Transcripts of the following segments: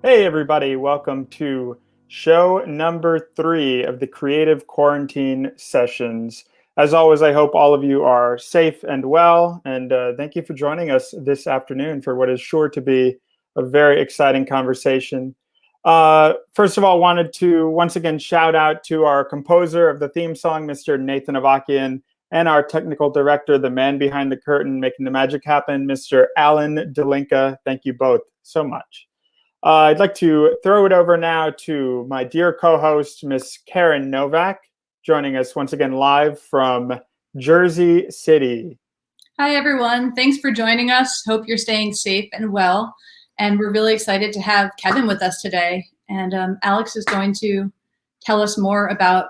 Hey everybody, welcome to show number 3 of the Creative Quarantine Sessions. As always, I hope all of you are safe and well, and thank you for joining us this afternoon for what is sure to be a very exciting conversation. First of all, wanted to once again shout out to our composer of the theme song, Mr. Nathan Avakian, and our technical director, the man behind the curtain making the magic happen, Mr. Alan Delinka. Thank you both so much. I'd like to throw it over now to my dear co-host, Miss Caryn Novak, joining us once again live from Jersey City. Hi, everyone. Thanks for joining us. Hope you're staying safe and well. And we're really excited to have Kevin with us today. And Alex is going to tell us more about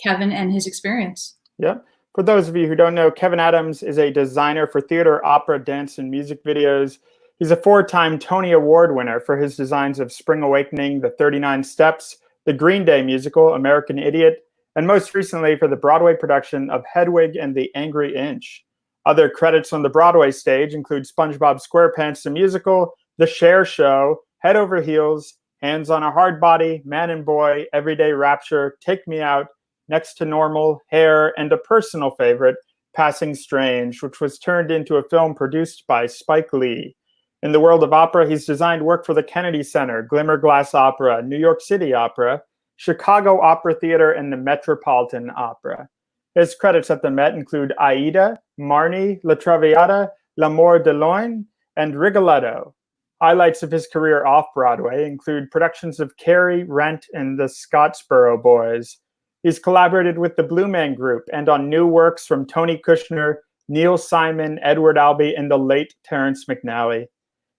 Kevin and his experience. Yep. For those of you who don't know, Kevin Adams is a designer for theater, opera, dance, and music videos. He's a 4-time Tony Award winner for his designs of Spring Awakening, The 39 Steps, the Green Day musical, American Idiot, and most recently for the Broadway production of Hedwig and the Angry Inch. Other credits on the Broadway stage include SpongeBob SquarePants the Musical, The Cher Show, Head Over Heels, Hands on a Hard Body, Man and Boy, Everyday Rapture, Take Me Out, Next to Normal, Hair, and a personal favorite, Passing Strange, which was turned into a film produced by Spike Lee. In the world of opera, he's designed work for the Kennedy Center, Glimmerglass Opera, New York City Opera, Chicago Opera Theater, and the Metropolitan Opera. His credits at the Met include Aida, Marnie, La Traviata, L'Amour de Loin, and Rigoletto. Highlights of his career off-Broadway include productions of Carrie, Rent, and the Scottsboro Boys. He's collaborated with the Blue Man Group and on new works from Tony Kushner, Neil Simon, Edward Albee, and the late Terrence McNally.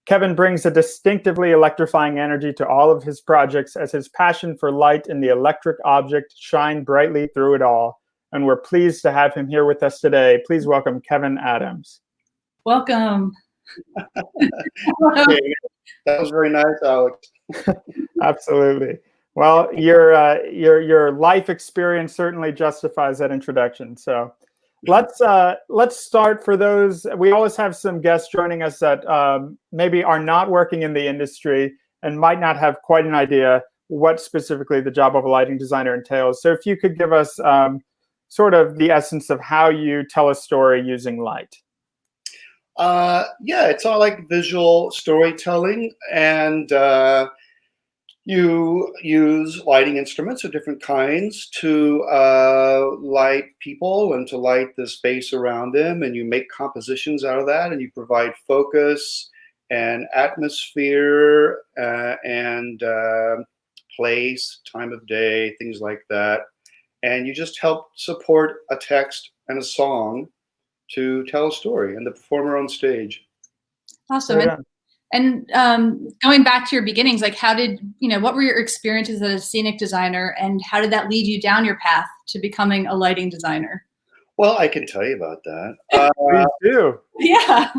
Kevin brings a distinctively electrifying energy to all of his projects as his passion for light and the electric object shine brightly through it all. And we're pleased to have him here with us today. Please welcome Kevin Adams. Welcome. Okay. That was very nice, Alex. Absolutely. Well, your life experience certainly justifies that introduction. So let's start. For those, we always have some guests joining us that maybe are not working in the industry and might not have quite an idea what specifically the job of a lighting designer entails. So if you could give us sort of the essence of how you tell a story using light. Yeah, it's all like visual storytelling, and you use lighting instruments of different kinds to light people and to light the space around them, and you make compositions out of that, and you provide focus and atmosphere and place, time of day, things like that. And you just help support a text and a song to tell a story and the performer on stage. Awesome. Yeah. And going back to your beginnings, like what were your experiences as a scenic designer, and how did that lead you down your path to becoming a lighting designer? Well, I can tell you about that. Please do. Yeah.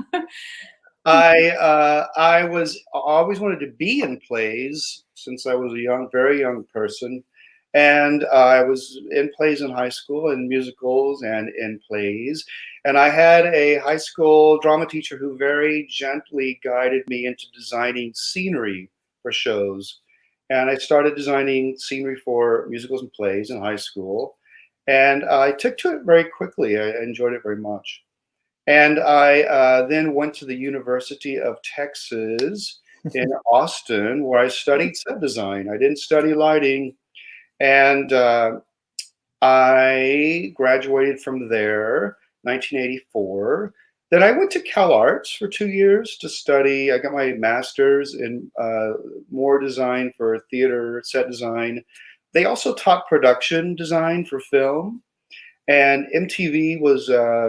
I always wanted to be in plays since I was a very young person. And I was in plays in high school, in musicals and in plays. And I had a high school drama teacher who very gently guided me into designing scenery for shows. And I started designing scenery for musicals and plays in high school. And I took to it very quickly. I enjoyed it very much. And I then went to the University of Texas in Austin, where I studied set design. I didn't study lighting, and I graduated from there, 1984. Then I went to Cal Arts for 2 years to study. I got my master's in more design for theater, set design. They also taught production design for film. And MTV was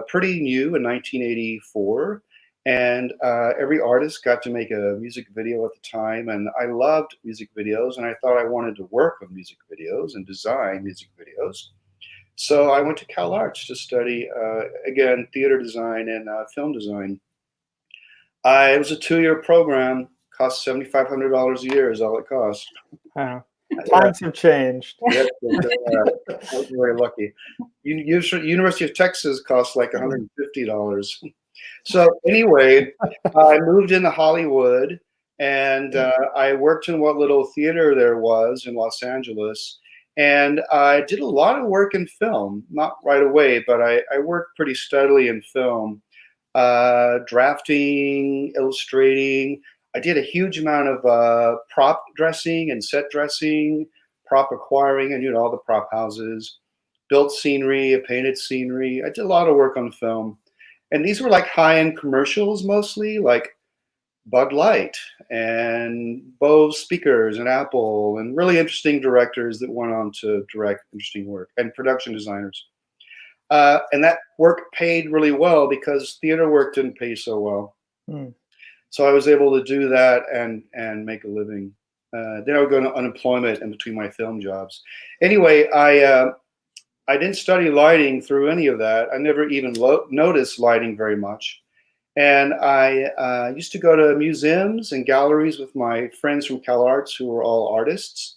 pretty new in 1984. And every artist got to make a music video at the time. And I loved music videos. And I thought I wanted to work on music videos and design music videos. So I went to Cal Arts to study, again, theater design and film design. It was a 2-year program, cost $7,500 a year is all it cost. Wow. Times have changed. Yes, I was very lucky. University of Texas cost like $150. So anyway, I moved into Hollywood, and I worked in what little theater there was in Los Angeles. And I did a lot of work in film, not right away, but I worked pretty steadily in film, drafting, illustrating. I did a huge amount of prop dressing and set dressing, prop acquiring, and all the prop houses, built scenery, painted scenery. I did a lot of work on film. And these were like high-end commercials mostly, like Bud Light and Bose speakers and Apple, and really interesting directors that went on to direct interesting work, and production designers. And that work paid really well because theater work didn't pay so well. So I was able to do that and make a living. Then I would go into unemployment in between my film jobs. Anyway, I didn't study lighting through any of that. I never even noticed lighting very much. And I used to go to museums and galleries with my friends from Cal Arts who were all artists.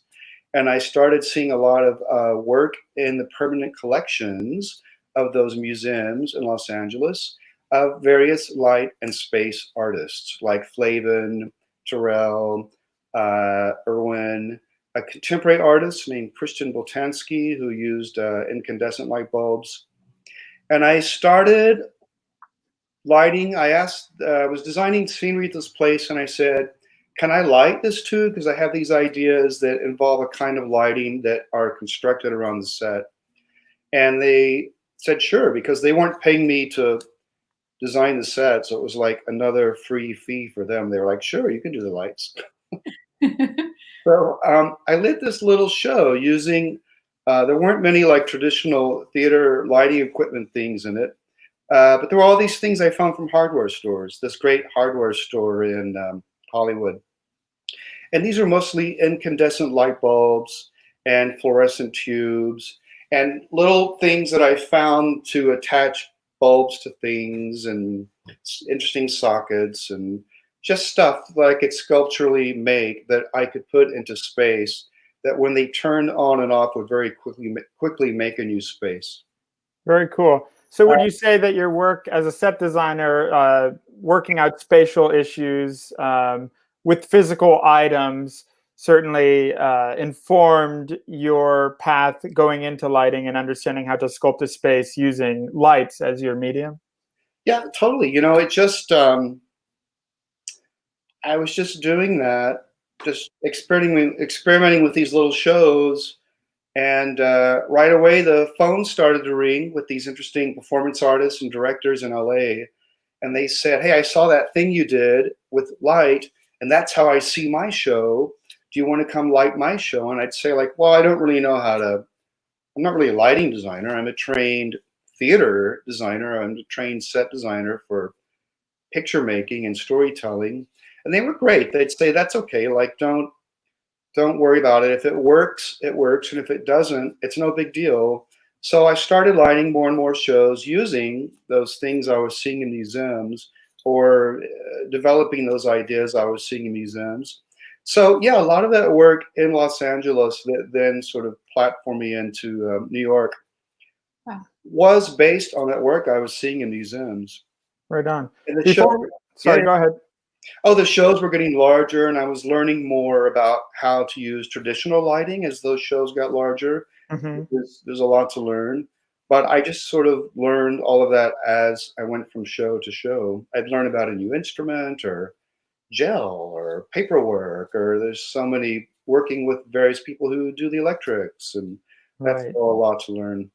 And I started seeing a lot of work in the permanent collections of those museums in Los Angeles of various light and space artists like Flavin, Terrell, Irwin, a contemporary artist named Christian Boltanski who used incandescent light bulbs. And I started lighting. I was designing scenery at this place, and I said, can I light this too? Because I have these ideas that involve a kind of lighting that are constructed around the set. And they said, sure, because they weren't paying me to design the set. So it was like another free fee for them. They were like, sure, you can do the lights. So I lit this little show using, there weren't many like traditional theater lighting equipment things in it. But there were all these things I found from hardware stores, this great hardware store in Hollywood. And these are mostly incandescent light bulbs and fluorescent tubes and little things that I found to attach bulbs to things and interesting sockets and just stuff that I could sculpturally make that I could put into space that when they turned on and off would very quickly make a new space. Very cool. So would you say that your work as a set designer, working out spatial issues with physical items, certainly informed your path going into lighting and understanding how to sculpt a space using lights as your medium? Yeah, totally. It just, I was just doing that, just experimenting with these little shows. And right away, the phone started to ring with these interesting performance artists and directors in LA. And they said, hey, I saw that thing you did with light, and that's how I see my show. Do you want to come light my show? And I'd say, like, well, I don't really know I'm not really a lighting designer. I'm a trained theater designer. I'm a trained set designer for picture making and storytelling. And they were great. They'd say, that's okay. Like, don't worry about it. If it works, it works. And if it doesn't, it's no big deal. So I started lighting more and more shows using those things I was seeing in museums or developing those ideas I was seeing in museums. So yeah, a lot of that work in Los Angeles that then sort of platformed me into New York was based on that work I was seeing in museums. Right on. And the Go ahead. Oh, the shows were getting larger, and I was learning more about how to use traditional lighting as those shows got larger. Mm-hmm. There's a lot to learn. But I just sort of learned all of that as I went from show to show. I'd learn about a new instrument or gel or paperwork, or there's so many working with various people who do the electrics, and that's Right. all a lot to learn.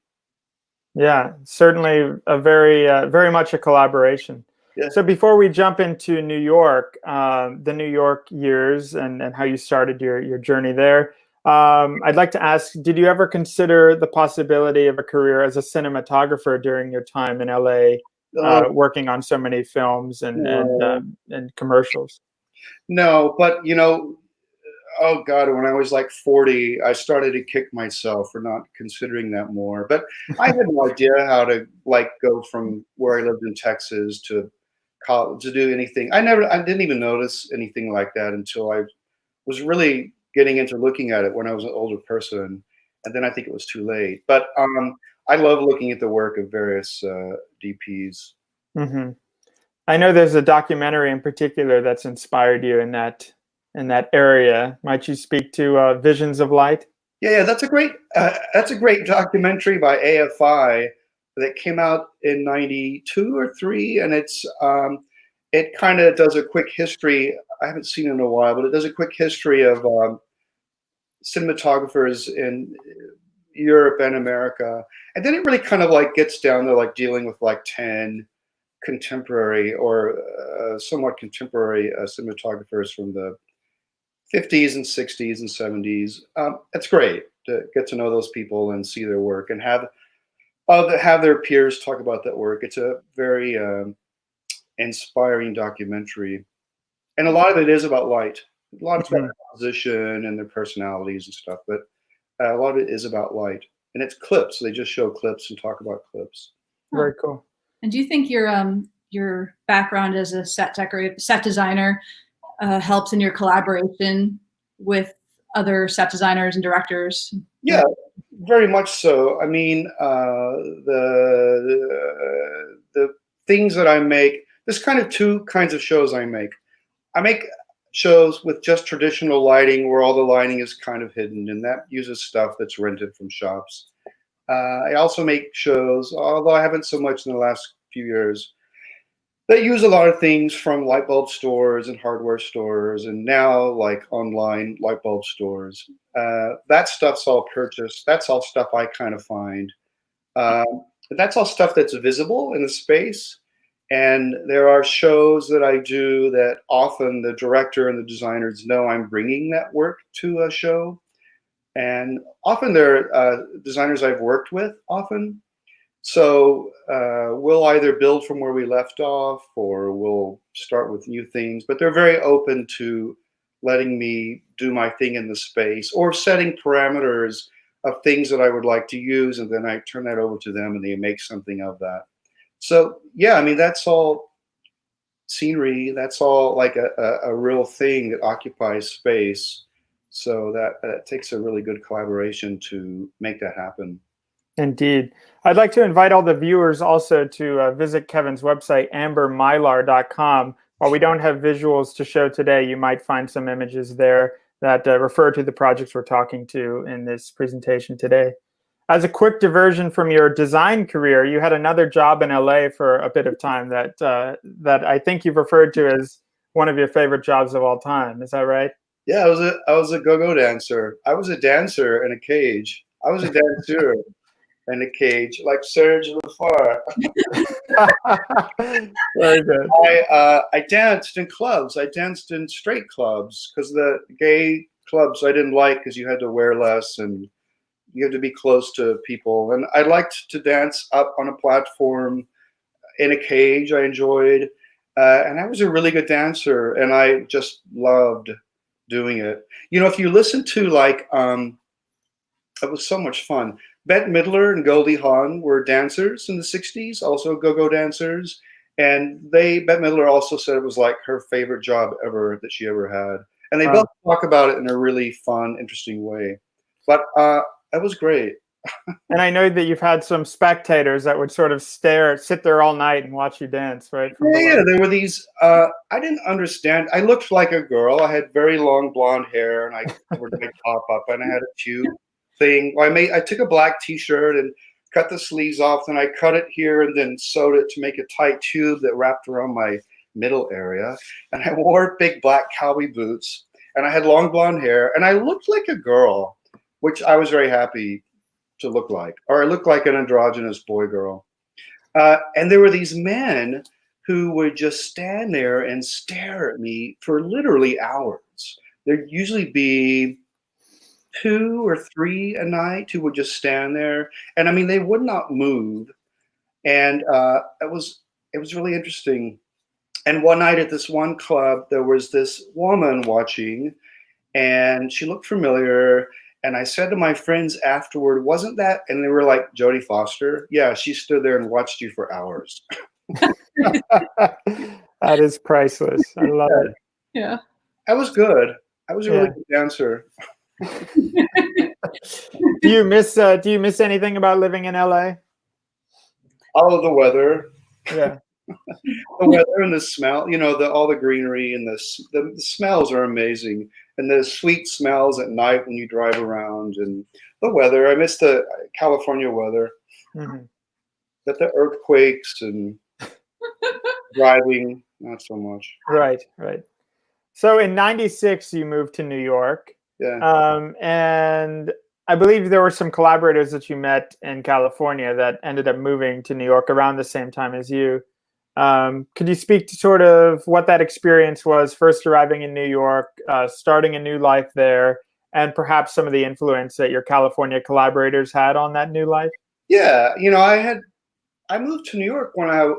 Yeah, certainly a very much a collaboration. Yeah. So before we jump into New York, the New York years and how you started your journey there, I'd like to ask, did you ever consider the possibility of a career as a cinematographer during your time in LA, Oh, working on so many films no, and commercials? no, but oh God, when I was like 40, I started to kick myself for not considering that more. But I had no idea how to like go from where I lived in Texas to college to do anything. I didn't even notice anything like that until I was really getting into looking at it when I was an older person, and then I think it was too late. But I love looking at the work of various DPs. Hmm. I know there's a documentary in particular that's inspired you in that area. Might you speak to Visions of Light? Yeah, that's a great documentary by AFI that came out in '92 or '3, and it kind of does a quick history. I haven't seen it in a while, but it does a quick history of cinematographers in Europe and America, and then it really kind of like gets down to like dealing with like 10 contemporary or somewhat contemporary cinematographers from the '50s and '60s and '70s. It's great to get to know those people and see their work and have their peers talk about that work. It's a very inspiring documentary, and a lot of it is about light. A lot of it's about Hmm. their composition and their personalities and stuff, but a lot of it is about light. And it's clips. They just show clips and talk about clips. Huh. Very cool. And do you think your background as a set designer, helps in your collaboration with other set designers and directors? Yeah, very much so. I mean, the things that I make. There's kind of two kinds of shows I make. I make shows with just traditional lighting, where all the lighting is kind of hidden, and that uses stuff that's rented from shops. I also make shows, although I haven't so much in the last few years, that use a lot of things from light bulb stores and hardware stores, and now like online light bulb stores. That stuff's all purchased. That's all stuff I kind of find. That's all stuff that's visible in the space. And there are shows that I do that often the director and the designers know I'm bringing that work to a show. And often they're designers I've worked with often. So we'll either build from where we left off or we'll start with new things, but they're very open to letting me do my thing in the space or setting parameters of things that I would like to use. And then I turn that over to them and they make something of that. So, yeah, I mean, that's all scenery. That's all like a real thing that occupies space. So that takes a really good collaboration to make that happen. Indeed. I'd like to invite all the viewers also to visit Kevin's website, ambermylar.com. While we don't have visuals to show today, you might find some images there that refer to the projects we're talking to in this presentation today. As a quick diversion from your design career, you had another job in LA for a bit of time that I think you've referred to as one of your favorite jobs of all time. Is that right? Yeah, I was a go-go dancer. I was a dancer in a cage. I was a dancer in a cage, like Serge Lafar. Very good. I danced in clubs. I danced in straight clubs because the gay clubs I didn't like because you had to wear less and you had to be close to people. And I liked to dance up on a platform in a cage. I enjoyed, and I was a really good dancer, and I just loved doing it. You know, if you listen to like, it was so much fun. Bette Midler and Goldie Hawn were dancers in the '60s, also go-go dancers. And Bette Midler also said it was like her favorite job ever that she ever had. And they both talk about it in a really fun, interesting way. But it was great. And I know that you've had some spectators that would sort of sit there all night and watch you dance, right? From below. Yeah, there were these. I didn't understand. I looked like a girl. I had very long blonde hair, and I covered my top up, and I had a tube thing. I took a black T-shirt and cut the sleeves off, then I cut it here and then sewed it to make a tight tube that wrapped around my middle area. And I wore big black cowboy boots, and I had long blonde hair, and I looked like a girl, which I was very happy to look like, or I looked like an androgynous boy girl. And there were these men who would just stand there and stare at me for literally hours. There'd usually be 2 or 3 a night who would just stand there, and I mean, they would not move. And it was really interesting. And one night at this one club, there was this woman watching, and she looked familiar. And I said to my friends afterward, "Wasn't that?" And they were like, "Jodie Foster." Yeah, she stood there and watched you for hours. That is priceless. I love it. Yeah. I was good. I was a really good dancer. Do you miss anything about living in LA? All of the weather. Yeah. The weather and the smell, all the greenery and the smells are amazing. And the sweet smells at night when you drive around, and the weather. I miss the California weather. Mm-hmm. But the earthquakes and driving, not so much. Right. So in '96, you moved to New York. Yeah. And I believe there were some collaborators that you met in California that ended up moving to New York around the same time as you. Could you speak to sort of what that experience was, first arriving in New York, starting a new life there, and perhaps some of the influence that your California collaborators had on that new life? Yeah, I moved to New York when I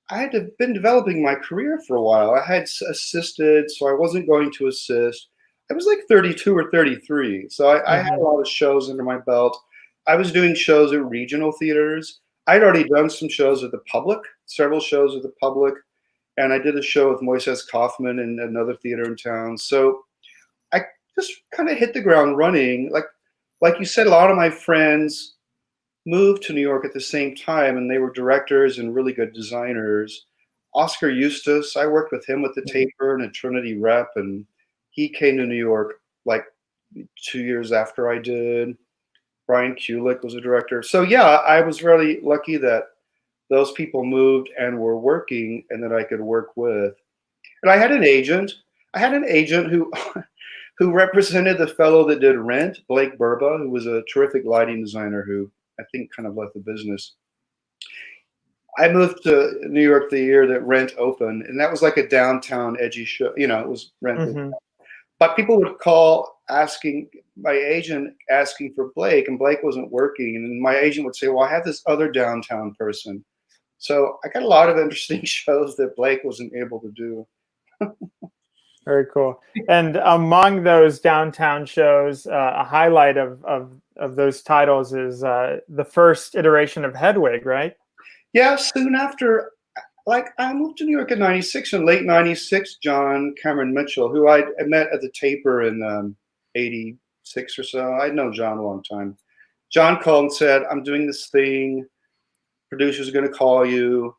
had been developing my career for a while. I had assisted, so I wasn't going to assist. I was like 32 or 33, so I had a lot of shows under my belt. I was doing shows at regional theaters. I'd already done some shows with the public, several shows with the public, and I did a show with Moises Kaufman in another theater in town. So I just kind of hit the ground running. Like you said, a lot of my friends moved to New York at the same time, and they were directors and really good designers. Oscar Eustis, I worked with him with the Taper and a Trinity Rep, and he came to New York like 2 years after I did. Brian Kulick was a director. So yeah, I was really lucky that those people moved and were working and that I could work with. And I had an agent. Who who represented the fellow that did Rent, Blake Burba, who was a terrific lighting designer who I think kind of left the business. I moved to New York the year that Rent opened, and that was like a downtown edgy show. It was Rent. Mm-hmm. But people would call my agent asking for Blake, and Blake wasn't working. And my agent would say, "Well, I have this other downtown person." So I got a lot of interesting shows that Blake wasn't able to do. Very cool. And among those downtown shows, a highlight of those titles is the first iteration of Hedwig, right? Yeah, soon after. I moved to New York in '96, in late '96, John Cameron Mitchell, who I met at the Taper in '86 or so. I'd known John a long time. John called and said, "I'm doing this thing. Producers are going to call you."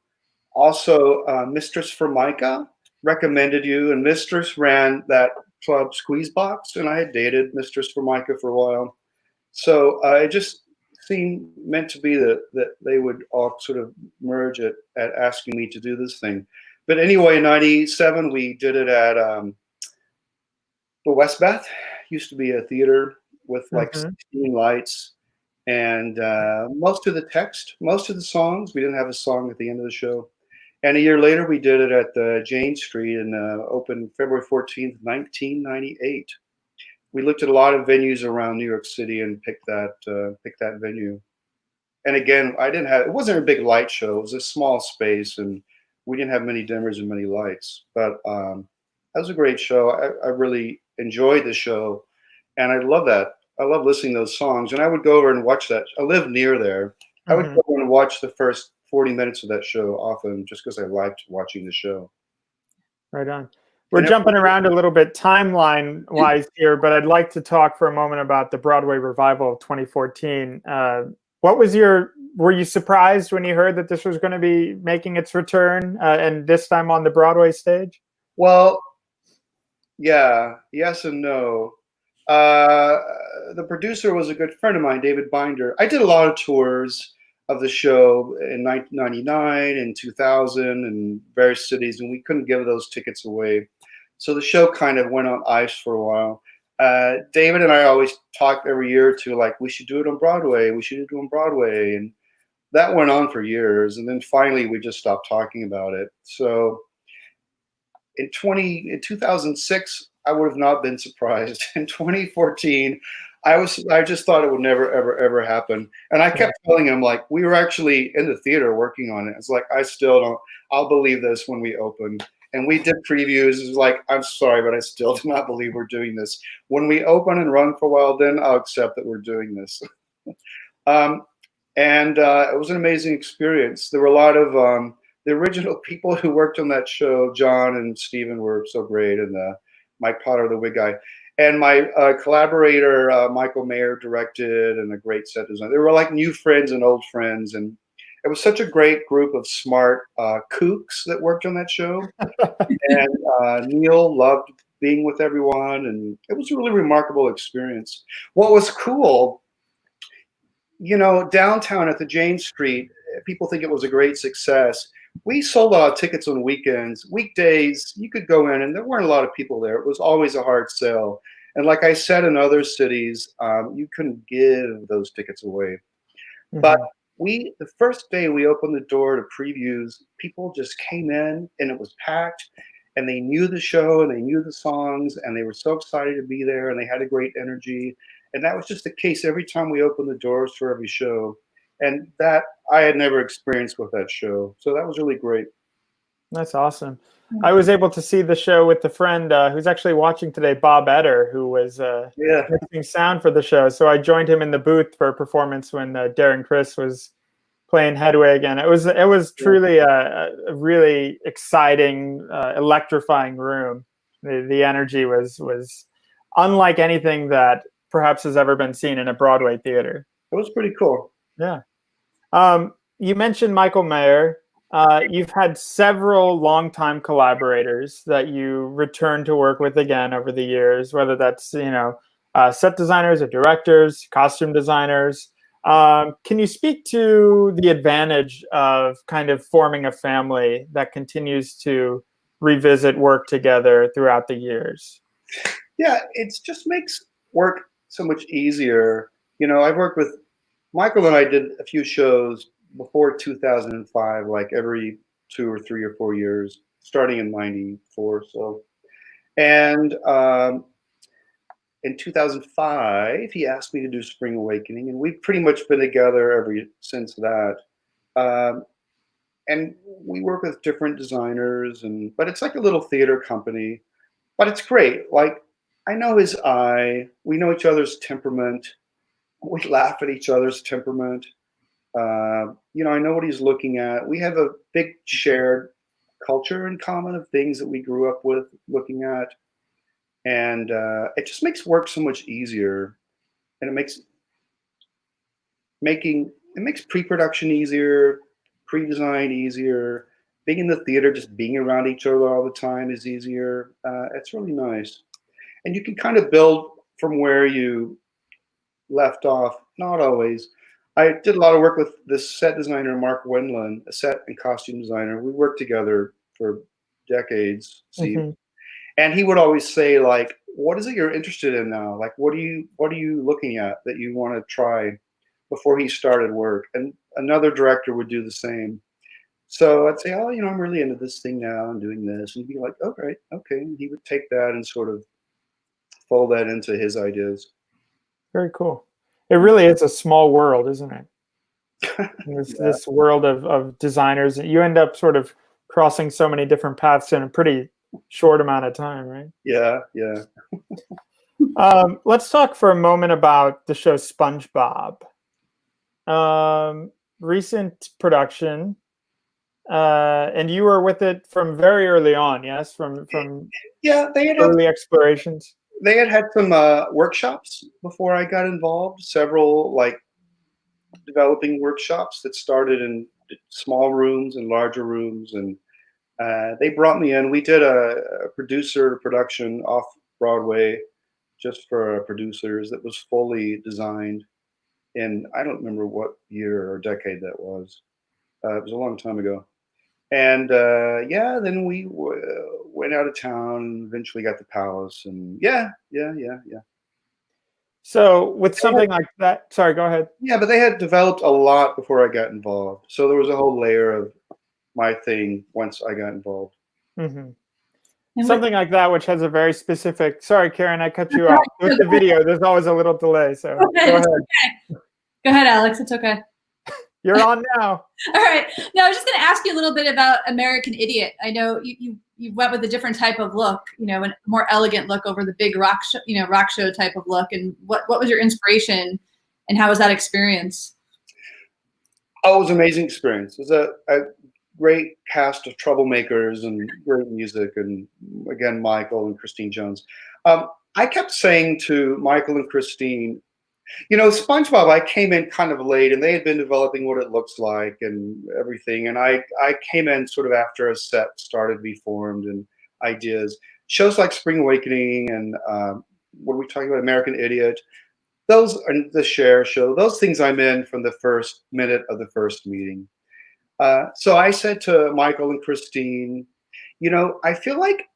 Also, Mistress Formica recommended you, and Mistress ran that club Squeeze Box, and I had dated Mistress Formica for a while. So it just seemed meant to be that they would all sort of merge at asking me to do this thing. But anyway, in '97, we did it at the West Bath. Used to be a theater with like 16 lights, and most of the songs, we didn't have a song at the end of the show. And a year later, we did it at the Jane Street and opened February 14th, 1998. We looked at a lot of venues around New York City and picked that venue. And again, it wasn't a big light show. It was a small space, and we didn't have many dimmers and many lights. But that was a great show. I really enjoyed the show, and I love that. I love listening to those songs. And I would go over and watch that. I live near there. I would go and watch the first 40 minutes of that show often, just because I liked watching the show. Right on. We're jumping around a little bit timeline-wise here, but I'd like to talk for a moment about the Broadway revival of 2014. Were you surprised when you heard that this was going to be making its return, and this time on the Broadway stage? Well, yeah, yes and no. The producer was a good friend of mine, David Binder. I did a lot of tours of the show in 1999 and 2000 in various cities, and we couldn't give those tickets away. So the show kind of went on ice for a while. David and I always talked every year or two, like, we should do it on Broadway. We should do it on Broadway. And that went on for years. And then finally, we just stopped talking about it. So in 2006, I would have not been surprised. In 2014, I just thought it would never ever happen. And I kept telling him, like, we were actually in the theater working on it. It's like, I still don't. I'll believe this when we open. And we did previews. It was like, I'm sorry, but I still do not believe we're doing this. When we open and run for a while, then I'll accept that we're doing this. It was an amazing experience. There were a lot of the original people who worked on that show. John and Stephen were so great, and Mike Potter, the wig guy, and my collaborator Michael Mayer directed, and a great set design. They were like new friends and old friends, and it was such a great group of smart kooks that worked on that show. And Neil loved being with everyone, and it was a really remarkable experience. What was cool, downtown at the James Street, people think it was a great success. We sold out tickets on weekends. Weekdays, you could go in, and there weren't a lot of people there. It was always a hard sell. And like I said, in other cities, you couldn't give those tickets away. Mm-hmm. But the first day we opened the door to previews, people just came in, and it was packed, and they knew the show, and they knew the songs, and they were so excited to be there, and they had a great energy. And that was just the case every time we opened the doors for every show. And that I had never experienced with that show. So that was really great. That's awesome. I was able to see the show with the friend who's actually watching today, Bob Etter, who was mixing sound for the show. So I joined him in the booth for a performance when Darren Criss was playing Headway again. It was truly a really exciting, electrifying room. The energy was unlike anything that perhaps has ever been seen in a Broadway theater. It was pretty cool. Yeah. You mentioned Michael Mayer. You've had several longtime collaborators that you return to work with again over the years, whether that's, set designers or directors, costume designers. Can you speak to the advantage of kind of forming a family that continues to revisit work together throughout the years? Yeah, it just makes work so much easier. I've worked with Michael, and I did a few shows before 2005, like every 2 or 3 or 4 years, starting in '94. So, and in 2005, he asked me to do Spring Awakening, and we've pretty much been together ever since that. And we work with different designers, but it's like a little theater company. But it's great. Like, I know his eye. We know each other's temperament. We laugh at each other's temperament. I know what he's looking at. We have a big shared culture in common of things that we grew up with looking at. And it just makes work so much easier. And it makes pre-production easier, pre-design easier. Being in the theater, just being around each other all the time is easier. It's really nice. And you can kind of build from where you left off. Not always. I did a lot of work with this set designer, Mark Wendland, a set and costume designer. We worked together for decades, Steve. Mm-hmm. And he would always say, like, what is it you're interested in now? Like, what are you looking at that you want to try before he started work? And another director would do the same. So I'd say, I'm really into this thing now. I'm doing this. And he'd be like, okay. And he would take that and sort of fold that into his ideas. Very cool. It really is a small world, isn't it? This world of designers. You end up sort of crossing so many different paths in a pretty short amount of time, right? Yeah. Let's talk for a moment about the show SpongeBob. Recent production, and you were with it from very early on, yes? From they had early explorations. They had some workshops before I got involved, several like developing workshops that started in small rooms and larger rooms. And they brought me in. We did a production off Broadway just for producers that was fully designed in, I don't remember what year or decade that was. It was a long time ago. And yeah, then we went out of town and eventually got the palace. And yeah. So with something like that, sorry, go ahead. Yeah, but they had developed a lot before I got involved. So there was a whole layer of my thing once I got involved. Mm-hmm. And Something like that, which has a very specific. Sorry, Karen, I cut you off. With the video, there's always a little delay. So go ahead. Okay. Go ahead, Alex. It's okay. You're on now. All right. Now, I was just going to ask you a little bit about American Idiot. I know you went with a different type of look, a more elegant look over the big rock show type of look. And what was your inspiration, and how was that experience? Oh, it was an amazing experience. It was a great cast of troublemakers and great music, and again, Michael and Christine Jones. I kept saying to Michael and Christine, SpongeBob, I came in kind of late, and they had been developing what it looks like and everything. And I came in sort of after a set started to be formed and ideas. Shows like Spring Awakening and what are we talking about? American Idiot. Those and the Cher Show. Those things I'm in from the first minute of the first meeting. So I said to Michael and Christine, I feel like,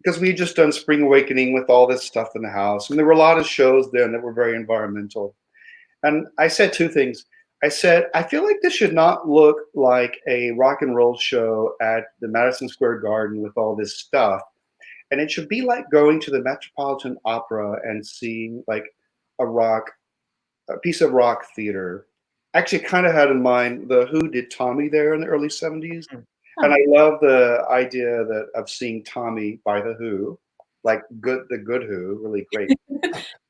because we had just done Spring Awakening with all this stuff in the house, and there were a lot of shows then that were very environmental. And I said two things. I said, I feel like this should not look like a rock and roll show at the Madison Square Garden with all this stuff. And it should be like going to the Metropolitan Opera and seeing like a piece of rock theater. Actually, kind of had in mind the Who did Tommy there in the early 70s. And I love the idea of seeing Tommy by the Who, like the good Who, really great.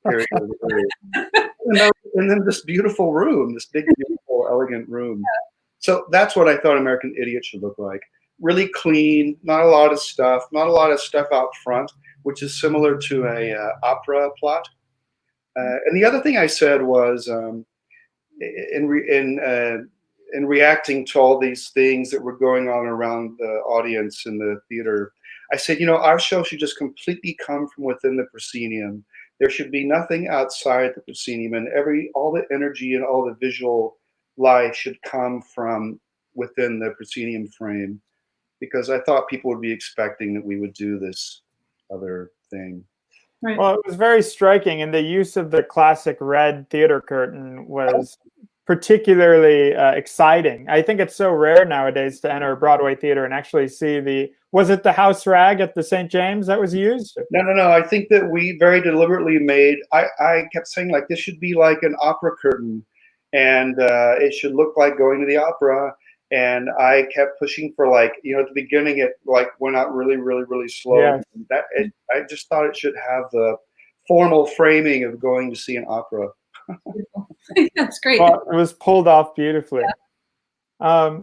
Period. And then this beautiful room, this big, beautiful, elegant room. So that's what I thought American Idiot should look like. Really clean, not a lot of stuff out front, which is similar to a opera plot. And the other thing I said was, in reacting to all these things that were going on around the audience in the theater, I said, our show should just completely come from within the proscenium. There should be nothing outside the proscenium, and all the energy and all the visual life should come from within the proscenium frame, because I thought people would be expecting that we would do this other thing. Right. Well, it was very striking, and the use of the classic red theater curtain was particularly exciting. I think it's so rare nowadays to enter a Broadway theater and actually see was it the house rag at the St. James that was used? No. I think that we very deliberately I kept saying, like, this should be like an opera curtain, and it should look like going to the opera. And I kept pushing for, like, at the beginning it like went out really, really, really slow. Yes. I just thought it should have the formal framing of going to see an opera. That's great. Well, it was pulled off beautifully. Yeah.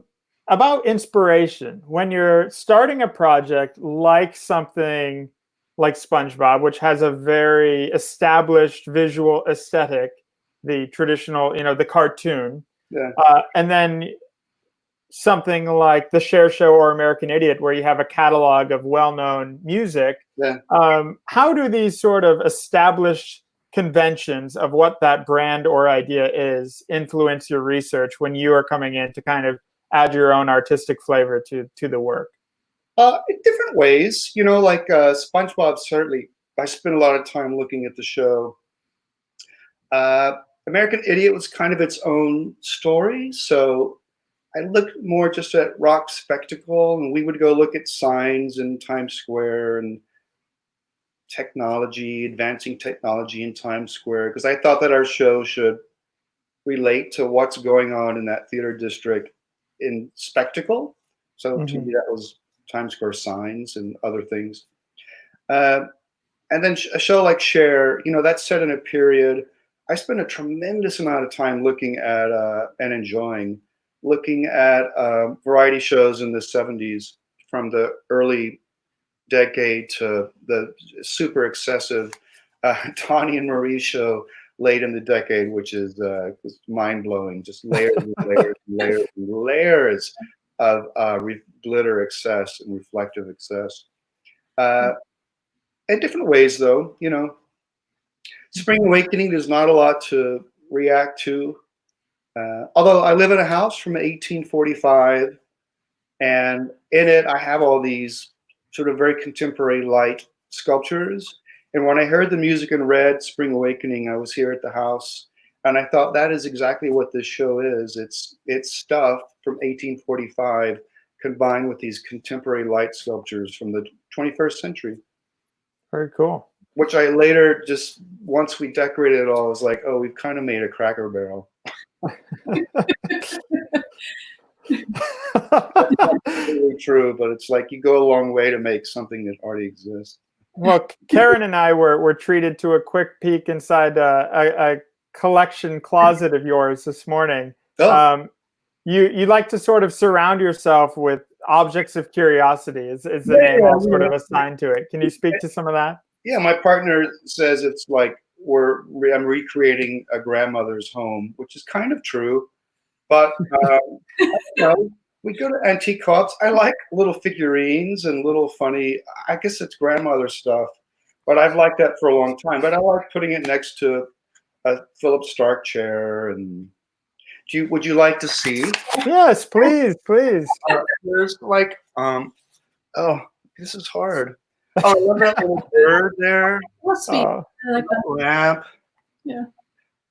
About inspiration, when you're starting a project like something like SpongeBob, which has a very established visual aesthetic, the traditional, the cartoon, and then something like the Cher Show or American Idiot, where you have a catalog of well-known music. Yeah. How do these sort of established conventions of what that brand or idea is influence your research when you are coming in to kind of add your own artistic flavor to the work? In different ways, like SpongeBob, certainly I spent a lot of time looking at the show. American Idiot was kind of its own story, so I looked more just at rock spectacle, and we would go look at signs in Times Square and advancing technology in Times Square, because I thought that our show should relate to what's going on in that theater district in spectacle. So to me, that was Times Square signs and other things. And then a show like Cher, that's set in a period. I spent a tremendous amount of time looking at and enjoying looking at variety shows in the 70s, from the early decade to the super excessive Tawny and Marie show late in the decade, which is mind-blowing. Just layers and layers and layers and layers of glitter excess and reflective excess. In different ways, though, Spring Awakening, there's not a lot to react to. Although I live in a house from 1845, and in it I have all these sort of very contemporary light sculptures. And when I heard the music and read Spring Awakening, I was here at the house, and I thought that is exactly what this show is. It's stuff from 1845 combined with these contemporary light sculptures from the 21st century. Very cool. Which I later, just once we decorated it all, I was like, oh, we've kind of made a Cracker Barrel. Really true, but it's like you go a long way to make something that already exists. Well, Karen and I were treated to a quick peek inside a collection closet of yours this morning. Oh. You like to sort of surround yourself with objects of curiosity is the name I'll sort of assign to it. Can you speak to some of that? Yeah, my partner says it's like I'm recreating a grandmother's home, which is kind of true. But you know, we go to antique co-ops. I like little figurines and little funny. I guess it's grandmother stuff, but I've liked that for a long time. But I like putting it next to a Philip Stark chair. And would you like to see? Yes, please, please. There's like oh, this is hard. Oh, I love that little bird there. That's sweet. I like that. Lamp. Yeah.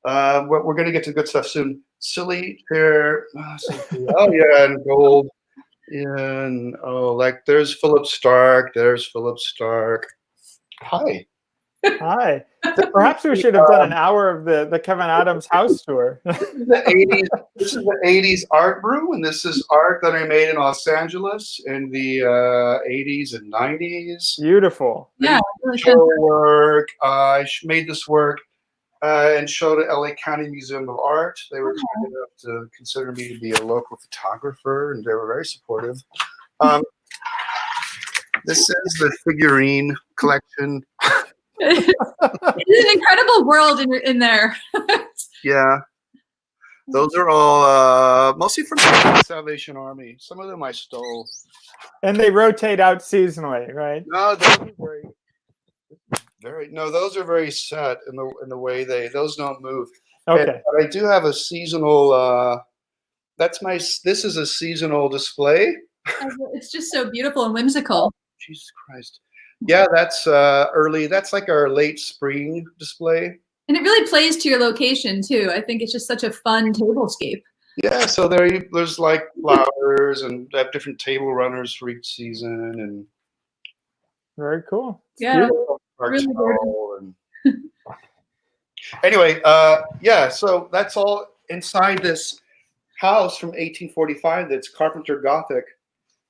We're going to get to good stuff soon. Silly chair. Oh yeah, and gold. And oh, like there's Philip Stark. There's Philip Stark. Hi. Hi. Perhaps we should have done an hour of the Kevin Adams house tour. This is the 80s. This is the 80s art brew, and this is art that I made in Los Angeles in the 80s and 90s. Beautiful. Yeah. Show work. I made this work and showed at LA County Museum of Art. They were kind enough to consider me to be a local photographer, and they were very supportive. This is the figurine collection. It's an incredible world in there. Yeah. Those are all mostly from the Salvation Army. Some of them I stole. And they rotate out seasonally, right? No, those are those are very set in the way those don't move. Okay. But I do have a seasonal this is a seasonal display. It's just so beautiful and whimsical. Jesus Christ. Yeah, that's that's like our late spring display. And it really plays to your location too. I think it's just such a fun tablescape. Yeah, so there's like flowers, and they have different table runners for each season, and very cool. Yeah. Really anyway, yeah, so that's all inside this house from 1845 that's Carpenter Gothic.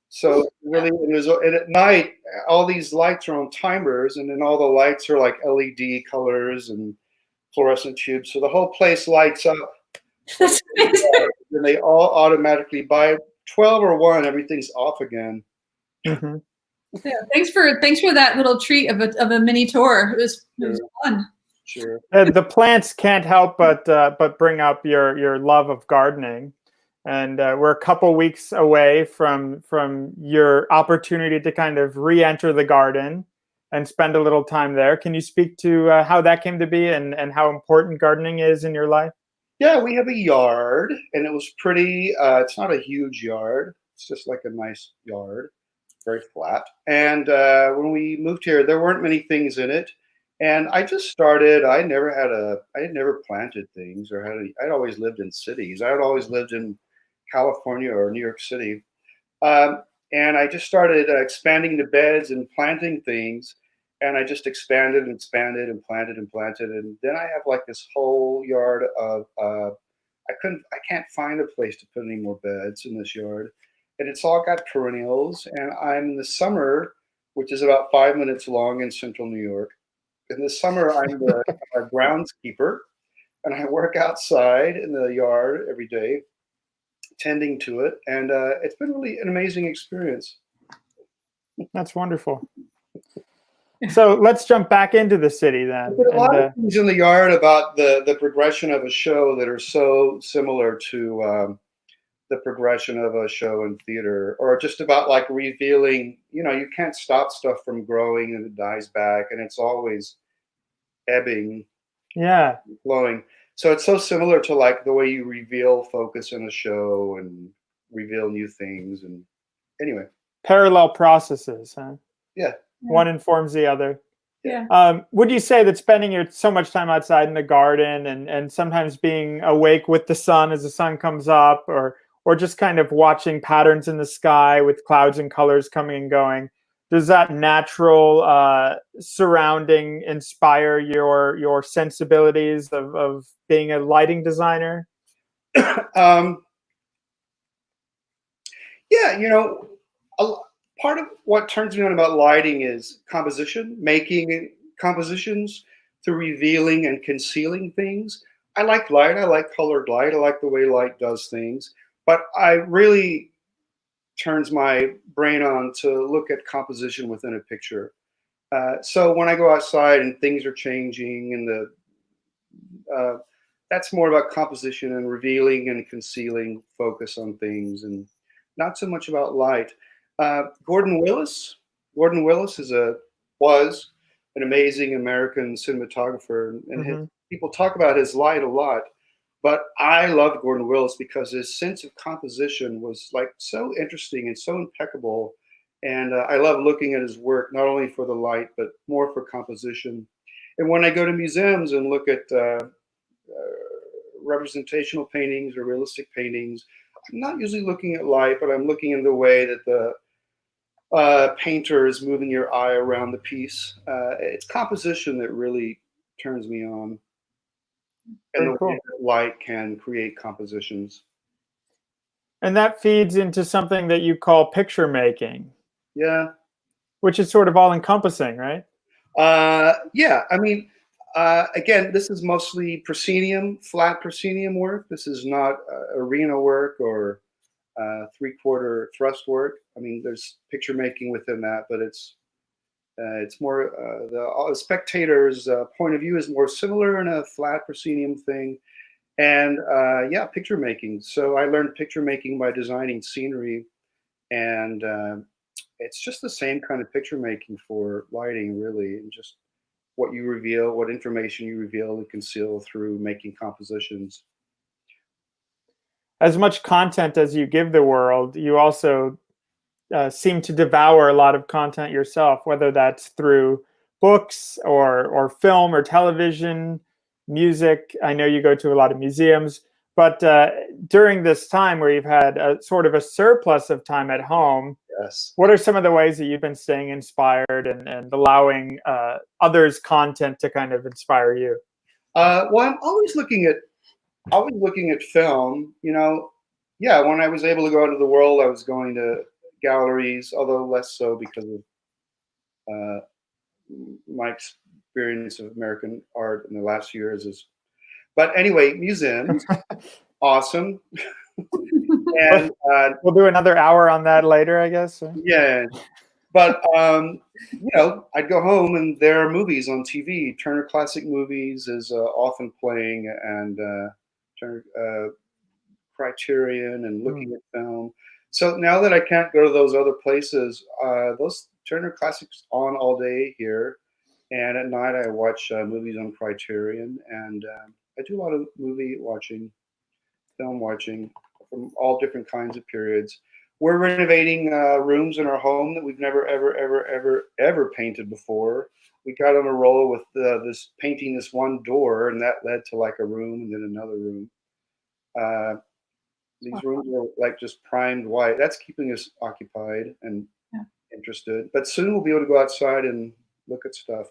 So really, and at night, all these lights are on timers, and then all the lights are like LED colors and fluorescent tubes. So the whole place lights up. That's amazing. And they all automatically, by 12 or 1, everything's off again. Mm-hmm. Yeah, thanks for that little treat of a mini tour. It was fun. Sure. The plants can't help but bring up your love of gardening. And we're a couple weeks away from your opportunity to kind of re-enter the garden and spend a little time there. Can you speak to how that came to be and how important gardening is in your life? Yeah, we have a yard, and it was pretty, it's not a huge yard. It's just like a nice yard, very flat. And when we moved here, there weren't many things in it. And I just started, I had never planted things I'd always lived in cities. I had always lived in California or New York City. And I just started expanding the beds and planting things. And I just expanded and expanded and planted and planted. And then I have like this whole yard of, I can't find a place to put any more beds in this yard. And it's all got perennials. And I'm in the summer, which is about 5 minutes long in central New York. In the summer, I'm the groundskeeper. And I work outside in the yard every day, tending to it, and it's been really an amazing experience. That's wonderful. So let's jump back into the city then. There's a lot of things in the yard about the progression of a show that are so similar to the progression of a show in theater, or just about like revealing, you can't stop stuff from growing and it dies back and it's always ebbing. Yeah. flowing. So it's so similar to like the way you reveal focus in a show and reveal new things. And anyway, Parallel processes, huh? yeah, One informs the other. Yeah. Would you say that spending so much time outside in the garden and sometimes being awake with the sun as the sun comes up, or just kind of watching patterns in the sky with clouds and colors coming and going, does that natural surrounding inspire your sensibilities of being a lighting designer? um, yeah. You know, part of what turns me on about lighting is composition, making compositions through revealing and concealing things. I like light. I like colored light. I like the way light does things. But I really turns my brain on to look at composition within a picture. So when I go outside and things are changing, and that's more about composition and revealing and concealing focus on things, and not so much about light. Gordon Willis. Gordon Willis was an amazing American cinematographer, and Hmm. people talk about his light a lot. But I loved Gordon Willis because his sense of composition was like so interesting and so impeccable. And I love looking at his work, not only for the light, but more for composition. And when I go to museums and look at representational paintings or realistic paintings, I'm not usually looking at light, but I'm looking in the way that the painter is moving your eye around the piece. It's composition that really turns me on, and the Very way cool. that light can create compositions. And that feeds into something that you call picture making, Yeah. which is sort of all encompassing, right? Yeah. I mean, again, this is mostly proscenium, flat proscenium work. This is not arena work or three-quarter thrust work. I mean, there's picture making within that, but it's more the spectator's point of view is more similar in a flat proscenium thing. And yeah, picture making. So I learned picture making by designing scenery, and it's just the same kind of picture making for lighting, really, and just what you reveal, what information you reveal and conceal through making compositions. As much content as you give the world, you also seem to devour a lot of content yourself, whether that's through books or film or television, music. I know you go to a lot of museums, but during this time where you've had a sort of a surplus of time at home, Yes. what are some of the ways that you've been staying inspired and allowing others' content to kind of inspire you? Well, I'm always looking at film. You know, yeah. When I was able to go out into the world, I was going to galleries, although less so because of uh, my experience of American art in the last years. But anyway, museums, awesome, and We'll do another hour on that later, I guess. yeah. But you know, I'd go home and there are movies on TV. Turner Classic Movies is often playing, and Turner Criterion, and Hmm. looking at film. So now that I can't go to those other places, those Turner Classics on all day here, and at night I watch movies on Criterion, and I do a lot of movie watching, film watching from all different kinds of periods. We're renovating rooms in our home that we've never, ever painted before. We got on a roll with this painting this one door, and that led to like a room and then another room. Uh, these rooms are like just primed white. That's keeping us occupied and Yeah. interested. But soon we'll be able to go outside and look at stuff.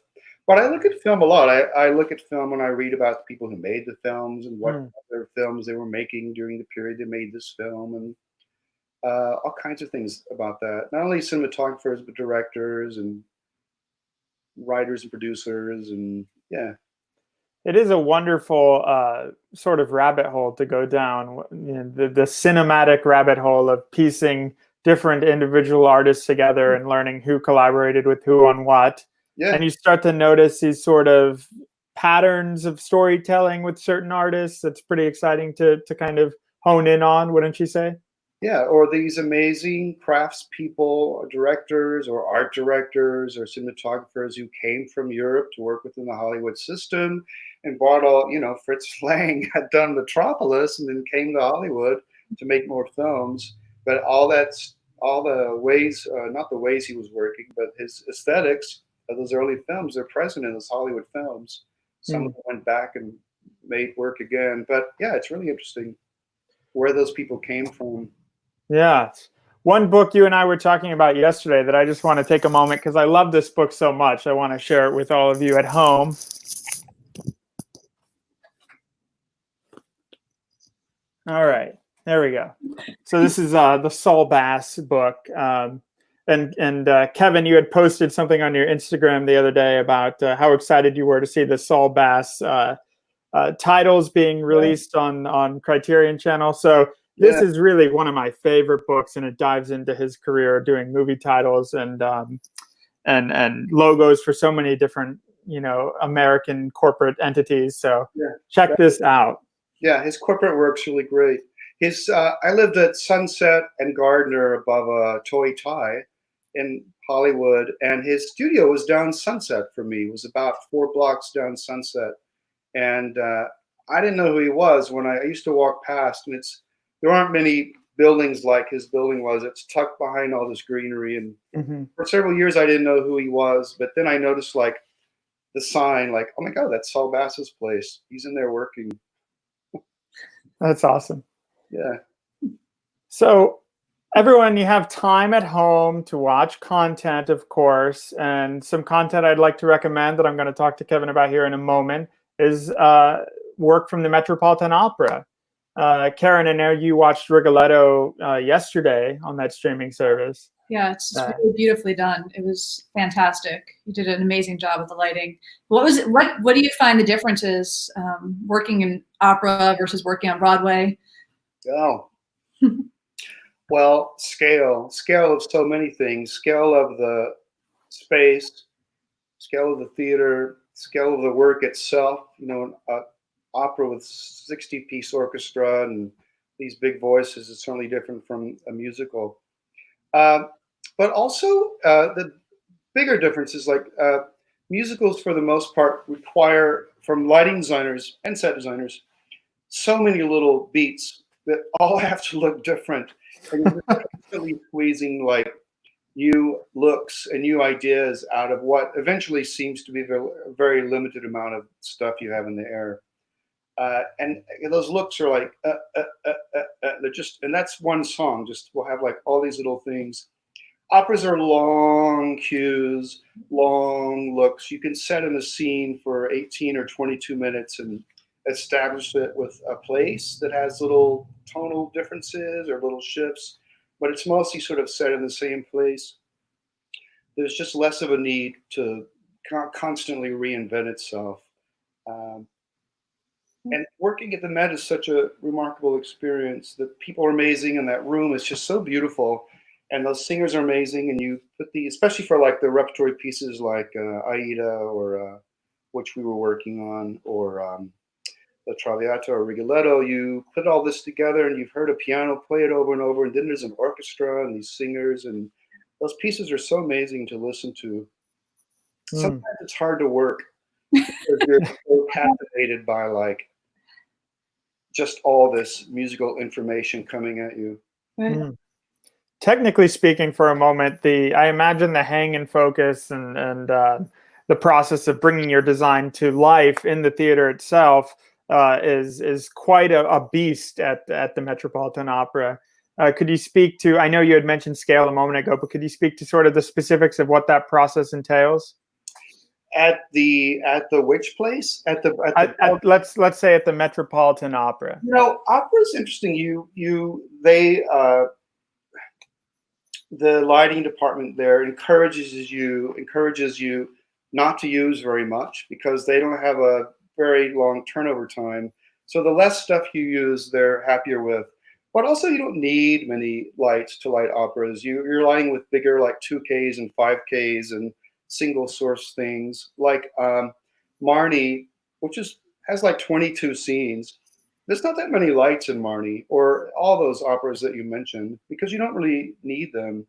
But I look at film a lot. I look at film when I read about the people who made the films and what Hmm. other films they were making during the period they made this film, and all kinds of things about that. Not only cinematographers, but directors and writers and producers, and yeah. It is a wonderful sort of rabbit hole to go down, you know, the cinematic rabbit hole of piecing different individual artists together and learning who collaborated with who on what. Yeah. And you start to notice these sort of patterns of storytelling with certain artists. That's pretty exciting to kind of hone in on, wouldn't you say? Yeah, or these amazing craftspeople, directors, or art directors, or cinematographers who came from Europe to work within the Hollywood system and brought all, Fritz Lang had done Metropolis and then came to Hollywood to make more films. But all the ways, not the ways he was working, but his aesthetics of those early films, they're present in those Hollywood films. Some of them went back and made work again. But yeah, it's really interesting where those people came from. Yeah. One book you and I were talking about yesterday that I just want to take a moment because I love this book so much. I want to share it with all of you at home. All right, there we go. So this is the Saul Bass book. And Kevin, you had posted something on your Instagram the other day about how excited you were to see the Saul Bass titles being released on Criterion Channel. So this is really one of my favorite books, and it dives into his career doing movie titles and logos for so many different, American corporate entities. So check this out. Yeah, his corporate work's really great. I lived at Sunset and Gardner above Toy Thai in Hollywood, and his studio was down Sunset for me. It was about 4 blocks down Sunset, and I didn't know who he was when I used to walk past, and there aren't many buildings like his building was. It's tucked behind all this greenery, and for several years I didn't know who he was, but then I noticed like the sign, like, oh my God, that's Saul Bass's place. He's in there working. That's awesome. Yeah. So everyone, you have time at home to watch content, of course, and some content I'd like to recommend that I'm going to talk to Kevin about here in a moment is work from the Metropolitan Opera. Karen, I know you watched Rigoletto yesterday on that streaming service. Yeah, it's really beautifully done. It was fantastic. You did an amazing job with the lighting. What do you find the differences working in opera versus working on Broadway? Oh, well, scale of so many things, scale of the space, scale of the theater, scale of the work itself, an opera with 60-piece orchestra and these big voices is certainly different from a musical. But also the bigger difference is like musicals for the most part require from lighting designers and set designers so many little beats that all have to look different. And you're constantly squeezing like new looks and new ideas out of what eventually seems to be a very limited amount of stuff you have in the air. And those looks are like, they're just, and that's one song, just we'll have like all these little things. Operas are long cues, long looks. You can set in a scene for 18 or 22 minutes and establish it with a place that has little tonal differences or little shifts, but it's mostly sort of set in the same place. There's just less of a need to constantly reinvent itself. And working at the Met is such a remarkable experience. The people are amazing, and that room is just so beautiful. And those singers are amazing. And you put especially for like the repertory pieces like Aida or which we were working on, or the Traviata or Rigoletto, you put all this together and you've heard a piano play it over and over. And then there's an orchestra and these singers, and those pieces are so amazing to listen to. Sometimes it's hard to work because you're so captivated by like just all this musical information coming at you. Right. Technically speaking, for a moment, I imagine the hang and focus and the process of bringing your design to life in the theater itself is quite a beast at the Metropolitan Opera. Could you speak to? I know you had mentioned scale a moment ago, but could you speak to sort of the specifics of what that process entails? At the which place? Let's say at the Metropolitan Opera. Opera is interesting. The lighting department there encourages you not to use very much because they don't have a very long turnover time. So the less stuff you use, they're happier with. But also, you don't need many lights to light operas. You're lighting with bigger, like 2Ks and 5Ks and single source things like Marnie, which has like 22 scenes. there's not that many lights in Marnie or all those operas that you mentioned because you don't really need them.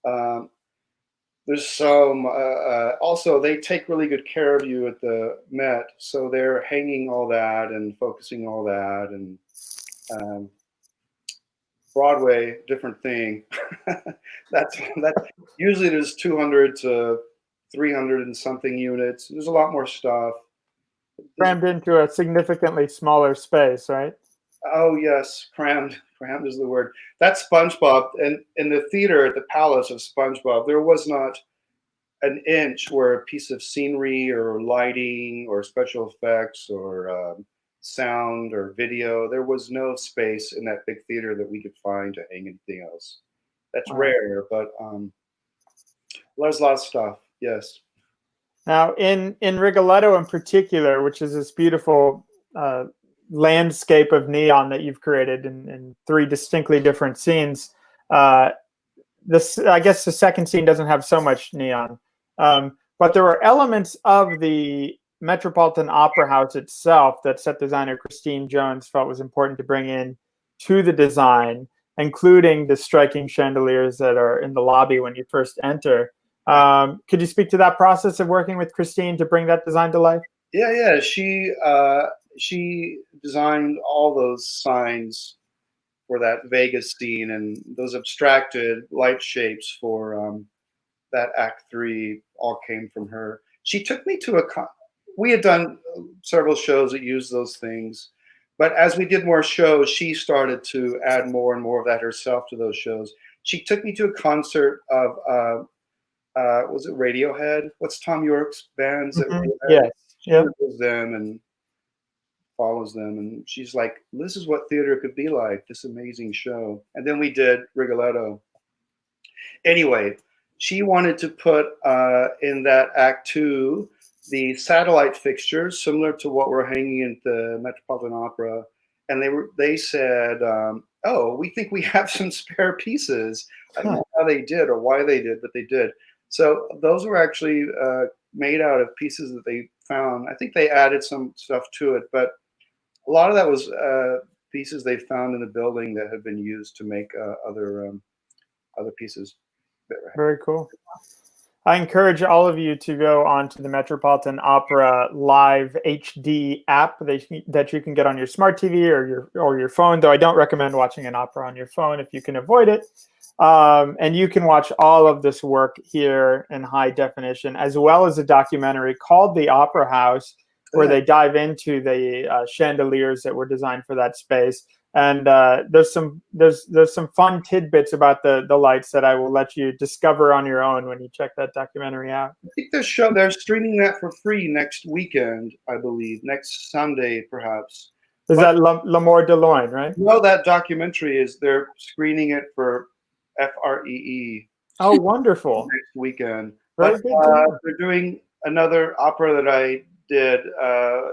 Um, there's some. Also, they take really good care of you at the Met, so they're hanging all that and focusing all that, and um, Broadway, different thing. That usually there's 200 to 300 and something units. There's a lot more stuff. Crammed into a significantly smaller space, right? Oh yes, crammed. Crammed is the word. That's SpongeBob. And in the theater at the Palace of SpongeBob, there was not an inch where a piece of scenery or lighting or special effects or sound or video. There was no space in that big theater that we could find to hang anything else. That's Wow. rare, but there's a lot of stuff. Yes. Now, in Rigoletto in particular, which is this beautiful landscape of neon that you've created in three distinctly different scenes, this, I guess the second scene doesn't have so much neon, but there were elements of the Metropolitan Opera House itself that set designer Christine Jones felt was important to bring in to the design, including the striking chandeliers that are in the lobby when you first enter. Could you speak to that process of working with Christine to bring that design to life? Yeah. She designed all those signs for that Vegas scene and those abstracted light shapes for that Act 3 all came from her. She took me to we had done several shows that used those things, but as we did more shows, she started to add more and more of that herself to those shows. She took me to a concert of was it Radiohead? What's Tom York's bands? Mm-hmm. Yes. She knows them and follows them, and she's like, "This is what theater could be like. This amazing show." And then we did Rigoletto. Anyway, she wanted to put in that Act 2 the satellite fixtures similar to what we're hanging at the Metropolitan Opera, and they said, "Oh, we think we have some spare pieces." I don't know how they did or why they did, but they did. So those were actually made out of pieces that they found. I think they added some stuff to it, but a lot of that was pieces they found in the building that had been used to make other pieces. Very cool. I encourage all of you to go onto the Metropolitan Opera Live HD app that you can get on your smart TV or your phone, though I don't recommend watching an opera on your phone if you can avoid it. And you can watch all of this work here in high definition, as well as a documentary called The Opera House, where they dive into the chandeliers that were designed for that space. And there's some fun tidbits about the lights that I will let you discover on your own when you check that documentary out. I think they're streaming that for free next weekend, I believe, next Sunday perhaps. Is that L'Amour de Loin, right? No, that documentary they're screening it for FREE. Oh, wonderful! Next weekend. Very good. They're doing another opera that I did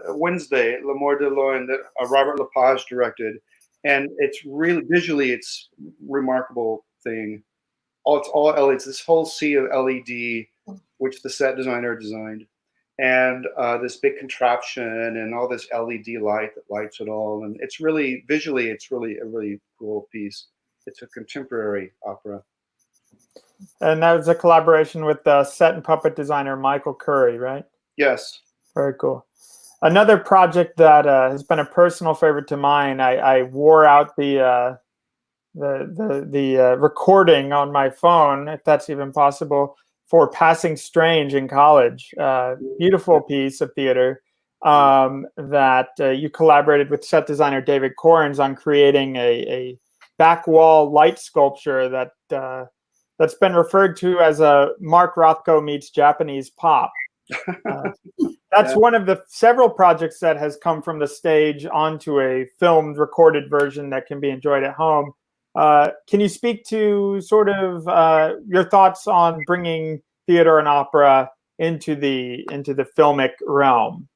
Wednesday, L'Amour de Loin, that Robert Lepage directed. And it's really visually, it's remarkable thing. It's all LED. It's this whole sea of LED, which the set designer designed, and this big contraption and all this LED light that lights it all. And it's really visually, it's really a really cool piece. It's a contemporary opera. And that was a collaboration with set and puppet designer Michael Curry, right? Yes. Very cool. Another project that has been a personal favorite to mine. I wore out the recording on my phone, if that's even possible, for Passing Strange in college. Beautiful piece of theater that you collaborated with set designer David Corrins on creating a back wall light sculpture that's been referred to as a Mark Rothko meets Japanese pop. That's one of the several projects that has come from the stage onto a filmed recorded version that can be enjoyed at home. Can you speak to sort of your thoughts on bringing theater and opera into the filmic realm?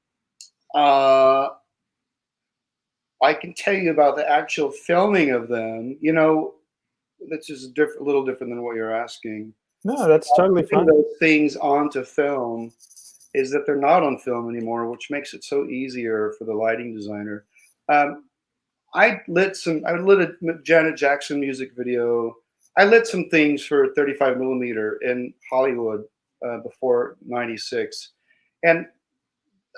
I can tell you about the actual filming of them. You know, that's just a little different than what you're asking. No, that's totally fine. Those things onto film is that they're not on film anymore, which makes it so easier for the lighting designer. I lit a Janet Jackson music video. I lit some things for 35 millimeter in Hollywood before '96, and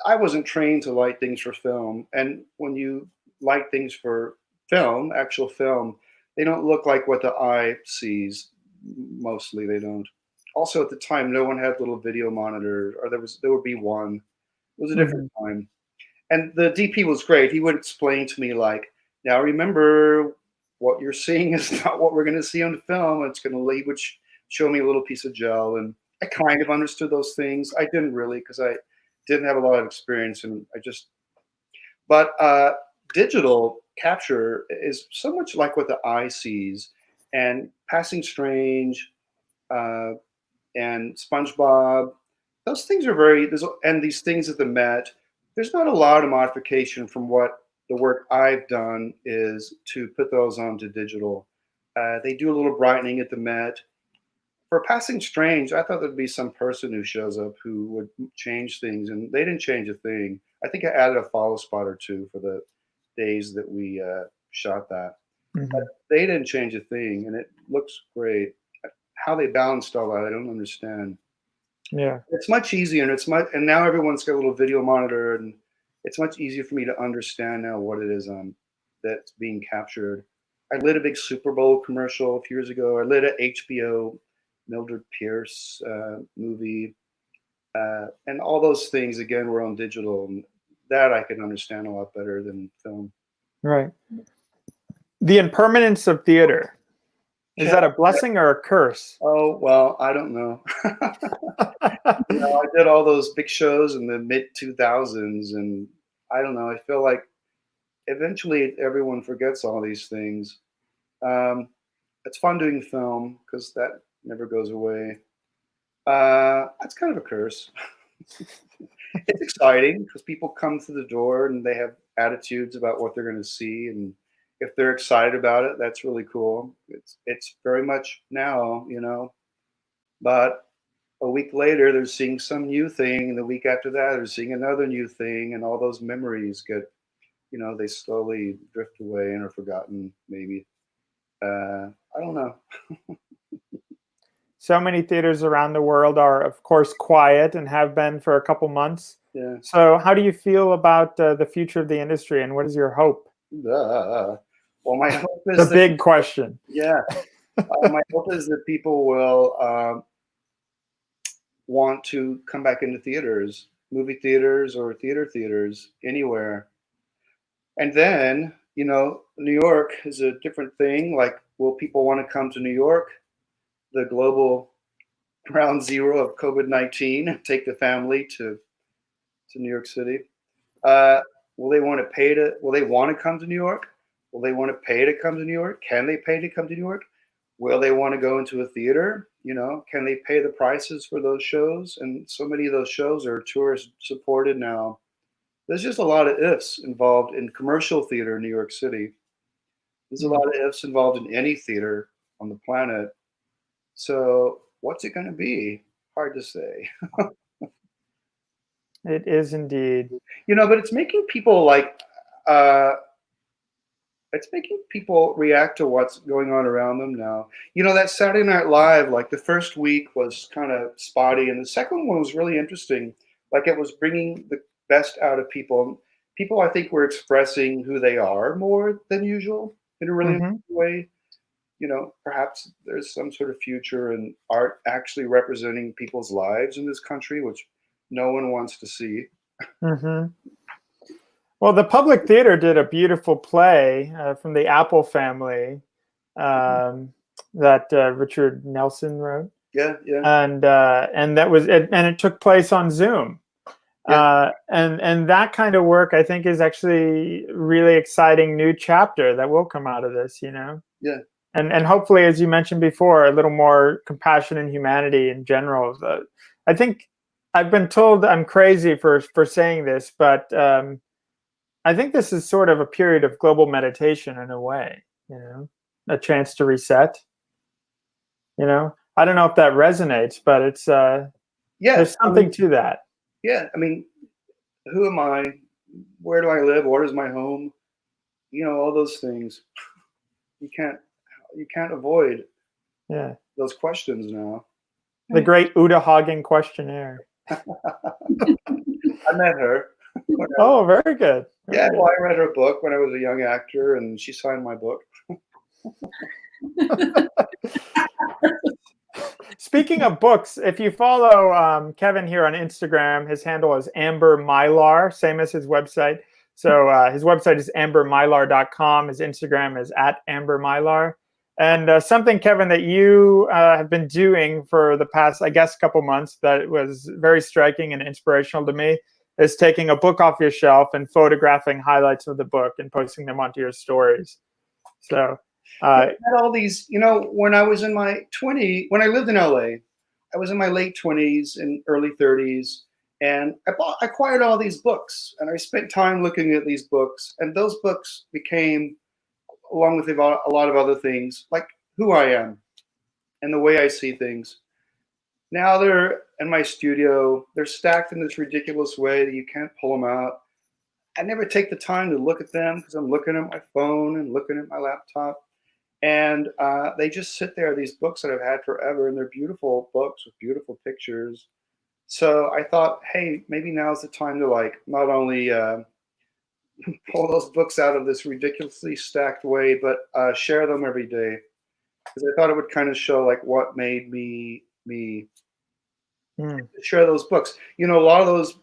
I wasn't trained to light things for film. And when you light things for film, actual film, they don't look like what the eye sees. Mostly, they don't. Also, at the time, no one had little video monitors, or there would be one. It was a different Mhm. time. And the DP was great. He would explain to me like, now remember, what you're seeing is not what we're going to see on the film. It's going to, he would show me a little piece of gel, and I kind of understood those things. I didn't really, because I didn't have a lot of experience, and I just. But digital capture is so much like what the eye sees, and Passing Strange, uh, and SpongeBob. Those things are and these things at the Met. There's not a lot of modification from what the work I've done is to put those onto digital. They do a little brightening at the Met. For Passing Strange, I thought there'd be some person who shows up who would change things, and they didn't change a thing. I think I added a follow spot or two for the days that we shot that. But Mhm. they didn't change a thing, and it looks great. How they balanced all that, I don't understand. Yeah. It's much easier, and and now everyone's got a little video monitor, and it's much easier for me to understand now what it is that's being captured. I lit a big Super Bowl commercial a few years ago. I lit a HBO Mildred Pierce movie, and all those things again were on digital, and that I can understand a lot better than film. Right. The impermanence of theater, is Yeah. that a blessing or a curse? Oh well, I don't know. I did all those big shows in the mid 2000s, and I don't know. I feel like eventually everyone forgets all these things. Um, it's fun doing film because that never goes away. That's kind of a curse. It's exciting because people come through the door and they have attitudes about what they're going to see, and if they're excited about it, that's really cool. It's very much now, but a week later they're seeing some new thing, and the week after that they're seeing another new thing, and all those memories get, they slowly drift away and are forgotten. Maybe I don't know. So many theaters around the world are, of course, quiet and have been for a couple months. Yeah. So, how do you feel about the future of the industry, and what is your hope? Well, my hope The is that big question. yeah, my hope is that people will want to come back into theaters, movie theaters or theaters, anywhere. And then, New York is a different thing. Like, will people want to come to New York, the global ground zero of COVID-19, take the family to New York City? Will they want to will they want to come to New York? Will they want to pay to come to New York? Can they pay to come to New York? Will they want to go into a theater? Can they pay the prices for those shows? And so many of those shows are tourist supported now. There's just a lot of ifs involved in commercial theater in New York City. There's a Mm. lot of ifs involved in any theater on the planet. So what's it going to be? Hard to say. It is indeed. But it's making people uh, it's making people react to what's going on around them now. That Saturday Night Live, like the first week was kind of spotty, and the second one was really interesting. Like it was bringing the best out of people. People, I think, were expressing who they are more than usual in a really Hmm. interesting way. Perhaps there's some sort of future in art actually representing people's lives in this country, which no one wants to see. Hmm. Well, the Public Theater did a beautiful play from the Apple family um, that Richard Nelson wrote, Yeah, yeah, and that was it, and it took place on Zoom. yeah, And that kind of work, I think, is actually really exciting new chapter that will come out of this. yeah. And hopefully, as you mentioned before, a little more compassion and humanity in general. I think I've been told I'm crazy for saying this, but I think this is sort of a period of global meditation in a way. A chance to reset. I don't know if that resonates, but it's Yeah, there's something to that. yeah. I mean, who am I? Where do I live? Where is my home? all those things. You can't avoid those questions now. The great Uta Hagen questionnaire. I met her. Oh, very good. Yeah, well, I read her book when I was a young actor, and she signed my book. Speaking of books, if you follow Kevin here on Instagram, his handle is Amber Mylar, same as his website. So his website is ambermylar.com. His Instagram is @ambermylar. And something, Kevin, that you have been doing for the past, I guess, couple months that was very striking and inspirational to me is taking a book off your shelf and photographing highlights of the book and posting them onto your stories. So I had all these, when I was in my when I lived in LA, I was in my late 20s and early 30s, and I acquired all these books, and I spent time looking at these books, and those books became, along with a lot of other things, like who I am and the way I see things. Now they're in my studio. They're stacked in this ridiculous way that you can't pull them out. I never take the time to look at them because I'm looking at my phone and looking at my laptop. And they just sit there, these books that I've had forever, and they're beautiful books with beautiful pictures. So I thought, hey, maybe now's the time to not only pull those books out of this ridiculously stacked way, but share them every day. Because I thought it would kind of show what made me share those books. A lot of those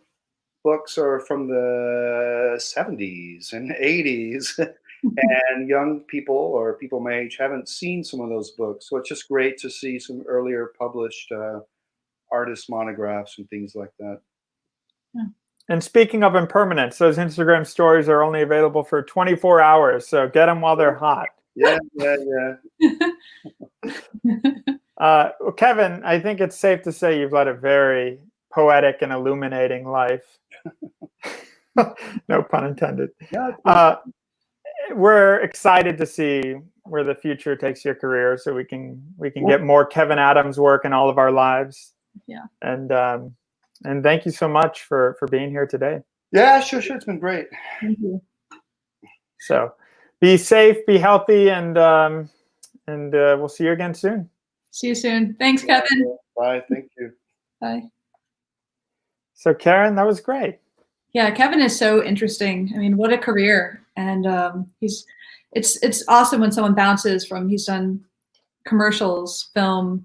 books are from the 70s and 80s. And young people or people my age haven't seen some of those books. So it's just great to see some earlier published artist monographs and things like that. Yeah. And speaking of impermanence, those Instagram stories are only available for 24 hours. So get them while they're hot. Yeah. Kevin, I think it's safe to say you've led a very poetic and illuminating life. No pun intended. Yeah, we're excited to see where the future takes your career, so we can get more Kevin Adams work in all of our lives. Yeah. And thank you so much for being here today. Yeah, sure. It's been great. Thank you. So be safe, be healthy, and we'll see you again soon. See you soon. Thanks, Kevin. Bye. Thank you. Bye. So Karen, that was great. Yeah, Kevin is so interesting. I mean, what a career. And it's awesome when someone bounces from, he's done commercials, film,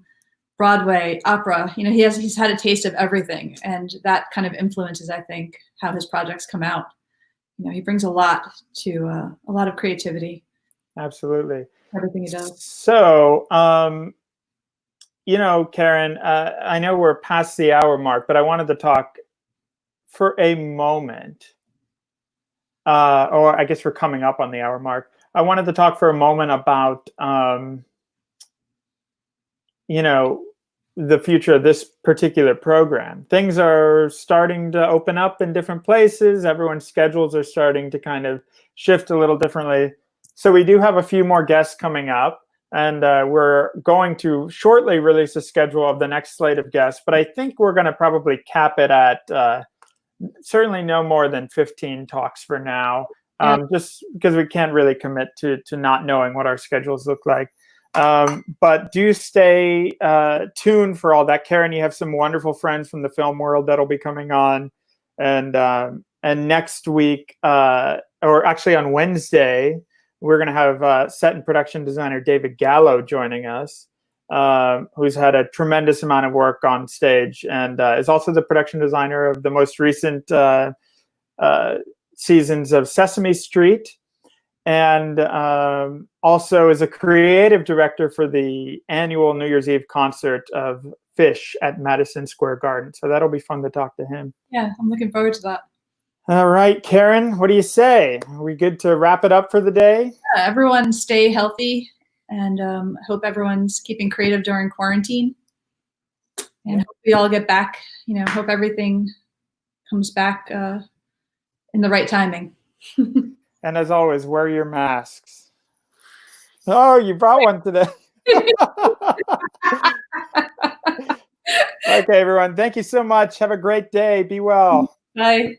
Broadway, opera. He's had a taste of everything, and that kind of influences, I think, how his projects come out. He brings a lot of creativity. Absolutely. Everything he does. So, Karen, I know we're past the hour mark, but I wanted to talk for a moment, or I guess we're coming up on the hour mark. I wanted to talk for a moment about, the future of this particular program. Things are starting to open up in different places. Everyone's schedules are starting to kind of shift a little differently. So we do have a few more guests coming up, and we're going to shortly release a schedule of the next slate of guests, but I think we're going to probably cap it at certainly no more than 15 talks for now, just because we can't really commit to not knowing what our schedules look like. But do stay tuned for all that. Karen, you have some wonderful friends from the film world that'll be coming on. And next week, or actually on Wednesday, we're going to have set and production designer David Gallo joining us, who's had a tremendous amount of work on stage and is also the production designer of the most recent seasons of Sesame Street, and also is a creative director for the annual New Year's Eve concert of Fish at Madison Square Garden. So that'll be fun to talk to him. Yeah, I'm looking forward to that. All right, Karen, what do you say? Are we good to wrap it up for the day? Yeah, everyone stay healthy, and hope everyone's keeping creative during quarantine. And hope we all get back, hope everything comes back in the right timing. And as always, wear your masks. Oh, you brought one today. Okay, everyone. Thank you so much. Have a great day. Be well. Bye.